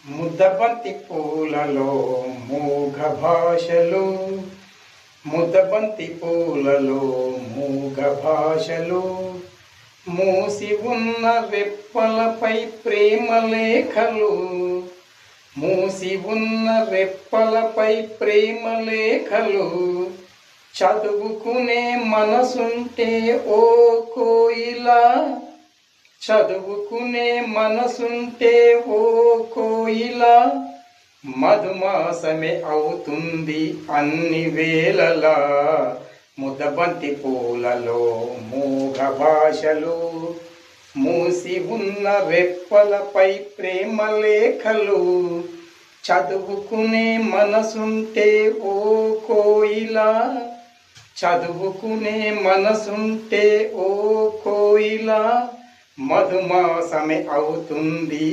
ముద్దబంతి పూలలో మూగ భాషలు, ముద్దబంతి పూలలో మూగ భాషలు, మూసి ఉన్న రెప్పలపై ప్రేమ లేఖలు, మూసి ఉన్న రెప్పలపై ప్రేమ లేఖలు, చదువుకునే మనసుంటే ఓ కోయిలా, చదువుకునే మనసుంటే ఓ కోయిలా, మధుమాసమే అవుతుంది అన్ని వేళలా. ముద్దబంతి పూలలో మూగ భాషలు, మూసి ఉన్న రెప్పలపై ప్రేమ లేఖలు, చదువుకునే మనసుంటే ఓ కోయిలా, చదువుకునే మనసుంటే ఓ కోయిలా, మధుమాసమే అవుతుంది